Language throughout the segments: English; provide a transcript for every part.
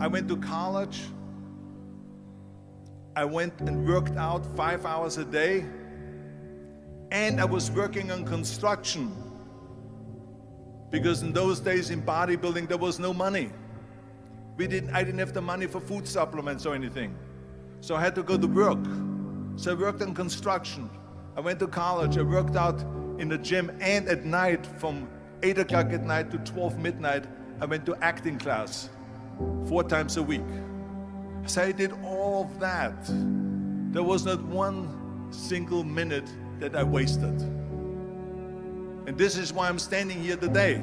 I went to college. I went and worked out 5 hours a day, and I was working on construction, because in those days in bodybuilding there was no money. I didn't have the money for food supplements or anything, so I had to go to work. So I worked on construction. I went to college. I worked out in the gym, and at night from 8 o'clock at night to 12 midnight, I went to acting class 4 times a week. So I did all of that. There was not one single minute that I wasted. And this is why I'm standing here today.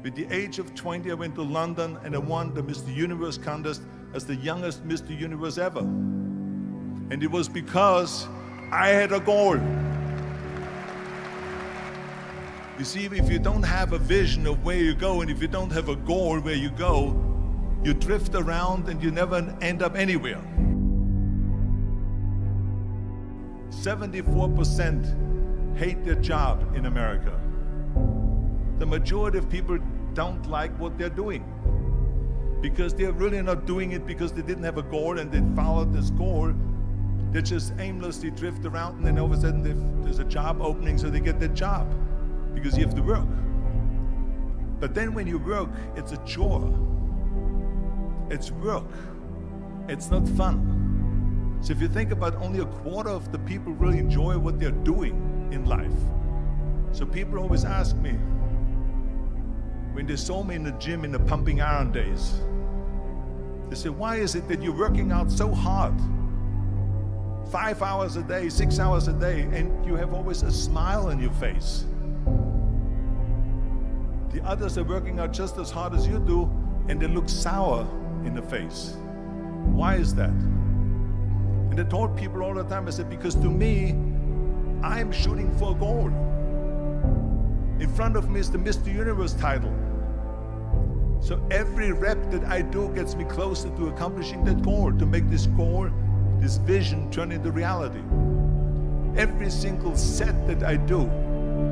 With the age of 20, I went to London and I won the Mr. Universe contest as the youngest Mr. Universe ever. And it was because I had a goal. You see, if you don't have a vision of where you go, and if you don't have a goal where you go, you drift around and you never end up anywhere. 74% hate their job in America. The majority of people don't like what they're doing because they're really not doing it because they didn't have a goal and they followed this goal. They just aimlessly drift around, and then all of a sudden there's a job opening, so they get that job because you have to work. But then when you work, it's a chore. It's work. It's not fun. So if you think about, only a quarter of the people really enjoy what they're doing in life. So people always ask me, when they saw me in the gym in the pumping iron days, they say, why is it that you're working out so hard? 5 hours a day, 6 hours a day, and you have always a smile on your face. The others are working out just as hard as you do, and they look sour in the face. Why is that? And I told people all the time, I said, because to me, I'm shooting for a goal. In front of me is the Mr. Universe title. So every rep that I do gets me closer to accomplishing that goal, to make this goal, this vision, turn into reality. Every single set that I do,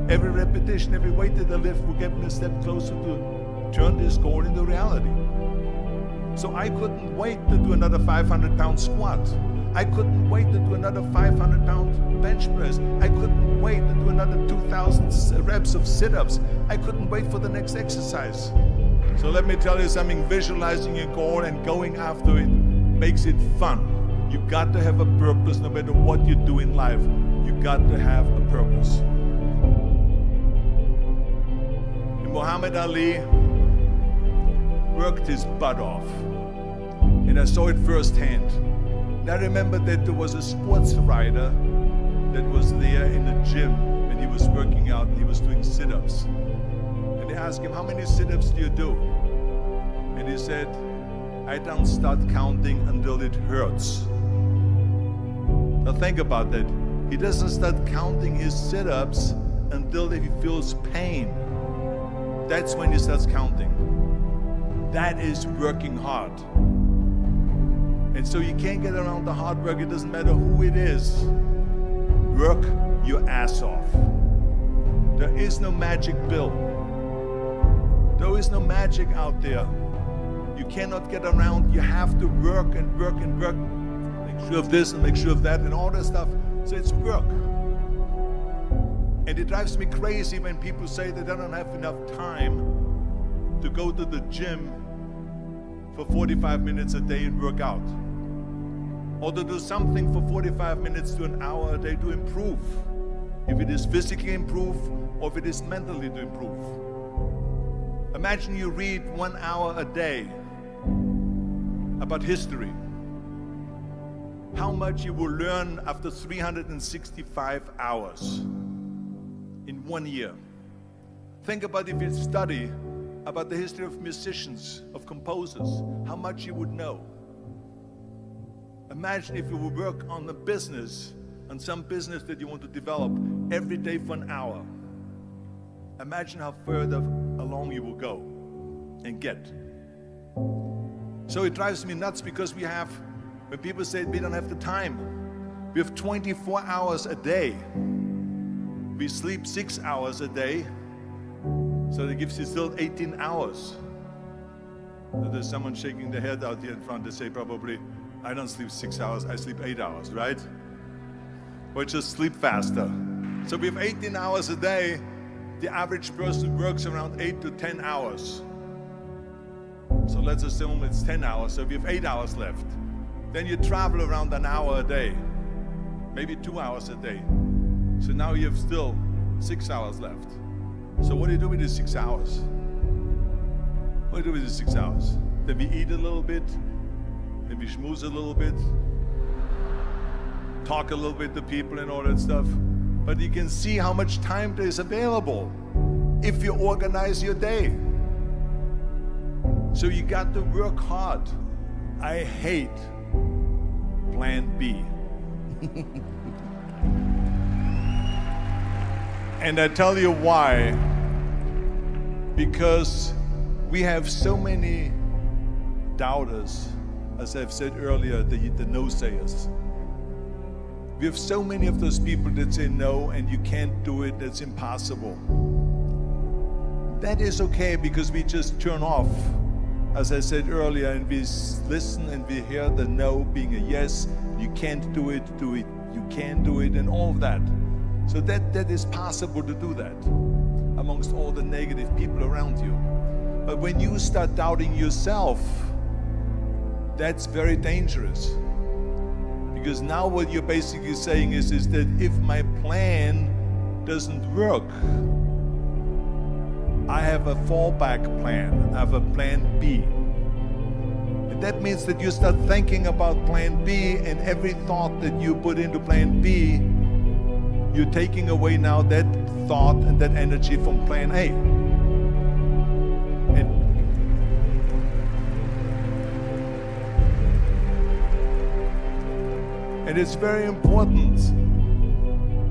every repetition, every weight that I lift will get me a step closer to turn this goal into reality. So I couldn't wait to do another 500-pound squat. I couldn't wait to do another 500-pound bench press. I couldn't wait to do another 2,000 reps of sit-ups. I couldn't wait for the next exercise. So let me tell you something, visualizing your goal and going after it makes it fun. You got to have a purpose no matter what you do in life. You got to have a purpose. And Muhammad Ali worked his butt off. And I saw it firsthand. And I remember that there was a sports writer that was there in the gym when he was working out and he was doing sit-ups. And they asked him, how many sit-ups do you do? And he said, I don't start counting until it hurts. Now think about that. He doesn't start counting his sit-ups until he feels pain. That's when he starts counting. That is working hard. And so you can't get around the hard work. It doesn't matter who it is. Work your ass off. There is no magic pill. There is no magic out there. You cannot get around. You have to work and work and work. Make sure of this and make sure of that and all that stuff. So it's work. And it drives me crazy when people say that they don't have enough time to go to the gym for 45 minutes a day and work out. Or to do something for 45 minutes to an hour a day to improve. If it is physically improve or if it is mentally to improve. Imagine you read 1 hour a day about history. How much you will learn after 365 hours in 1 year. Think about if you study about the history of musicians, of composers, how much you would know. Imagine if you would work on a business, on some business that you want to develop every day for an hour. Imagine how further along you will go and get. So it drives me nuts because when people say we don't have the time, we have 24 hours a day. We sleep 6 hours a day, so that gives you still 18 hours. There's someone shaking their head out here in front. They say probably, I don't sleep 6 hours, I sleep 8 hours, right? Or just sleep faster. So we have 18 hours a day. The average person works around 8 to 10 hours. So let's assume it's 10 hours, so we have 8 hours left. Then you travel around an hour a day, maybe 2 hours a day. So now you have still 6 hours left. So what do you do with these 6 hours? What do you do with these 6 hours? Then we eat a little bit, then we schmooze a little bit, talk a little bit to people and all that stuff. But you can see how much time there is available if you organize your day. So you got to work hard. I hate plan B. And I tell you why. Because we have so many doubters, as I've said earlier, the no-sayers. We have so many of those people that say no and you can't do it, that's impossible. That is okay because we just turn off, as I said earlier, and we listen and we hear the no being a yes. You can't do it, you can do it, and all of that. So that is possible to do that amongst all the negative people around you. But when you start doubting yourself, that's very dangerous. Because now what you're basically saying is that if my plan doesn't work, I have a fallback plan, I have a plan B. And that means that you start thinking about plan B, and every thought that you put into plan B, you're taking away now that thought and that energy from plan A. And it's very important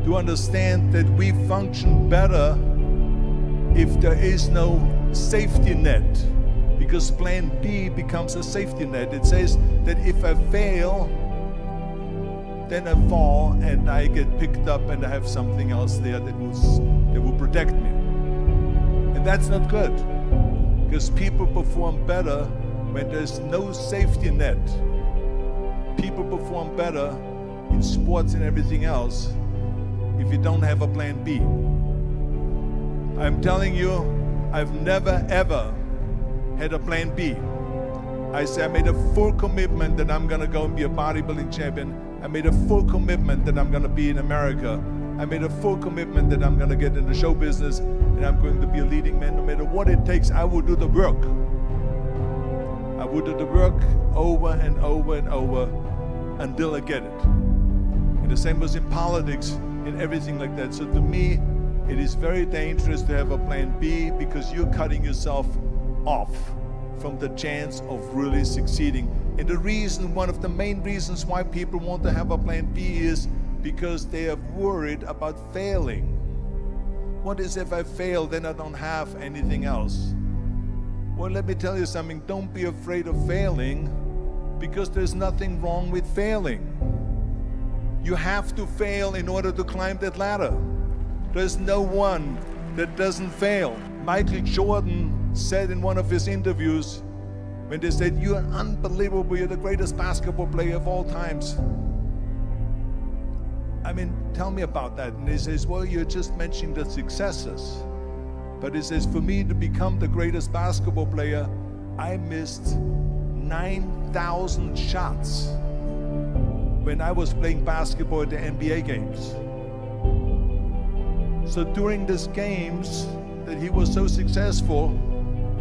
to understand that we function better if there is no safety net, because plan B becomes a safety net. It says that if I fail, then I fall and I get picked up and I have something else there that will protect me. And that's not good, because people perform better when there's no safety net. People perform better in sports and everything else if you don't have a plan B. I'm telling you, I've never ever had a plan B. I made a full commitment that I'm gonna go and be a bodybuilding champion. I made a full commitment that I'm gonna be in America. I made a full commitment that I'm gonna get in the show business and I'm going to be a leading man. No matter what it takes, I will do the work. I will do the work over and over and over until I get it. And the same was in politics, in everything like that. So to me, it is very dangerous to have a plan B, because you're cutting yourself off from the chance of really succeeding. And the reason, one of the main reasons why people want to have a plan B is because they are worried about failing. What is if I fail, then I don't have anything else? Well, let me tell you something, don't be afraid of failing, because there's nothing wrong with failing. You have to fail in order to climb that ladder. There's no one that doesn't fail. Michael Jordan said in one of his interviews, when they said, "You're unbelievable, you're the greatest basketball player of all times." I mean, tell me about that. And he says, well, you're just mentioning the successes. But he says, for me to become the greatest basketball player, I missed 9,000 shots when I was playing basketball at the NBA games. So during these games that he was so successful,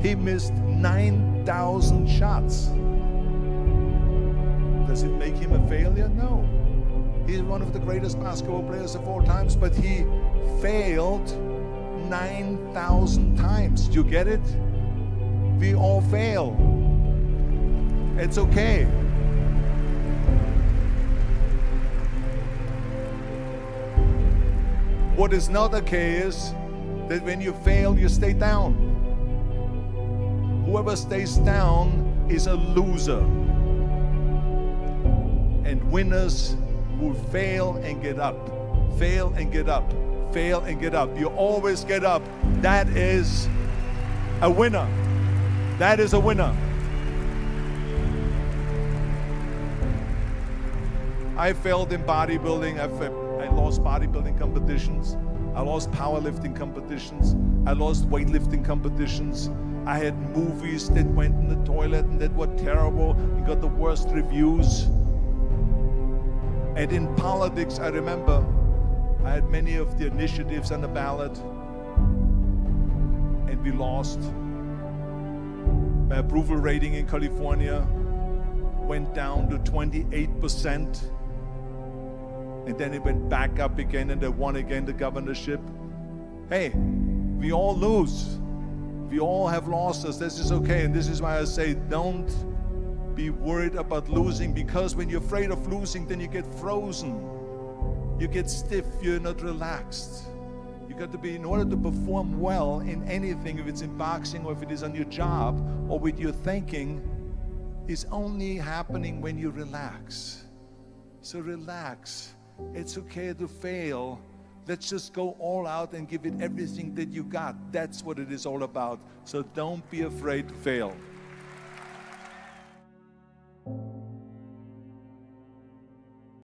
he missed 9,000 shots. Does it make him a failure? No. He's one of the greatest basketball players of all times, but he failed 9,000 times. Do you get it? We all fail. It's okay. What is not okay is that when you fail, you stay down. Whoever stays down is a loser. And winners will fail and get up, fail and get up, fail and get up. You always get up. That is a winner. That is a winner. I failed in bodybuilding. I lost bodybuilding competitions. I lost powerlifting competitions. I lost weightlifting competitions. I had movies that went in the toilet and that were terrible and got the worst reviews. And in politics, I remember I had many of the initiatives on the ballot, and we lost. My approval rating in California went down to 28%, and then it went back up again, and I won again the governorship. Hey, we all lose. We all have losses. This is okay, and this is why I say don't be worried about losing, because when you're afraid of losing, then you get frozen. You get stiff, you're not relaxed. You got to be, in order to perform well in anything, if it's in boxing or if it is on your job or with your thinking, is only happening when you relax. So relax. It's okay to fail. Let's just go all out and give it everything that you got. That's what it is all about. So don't be afraid to fail.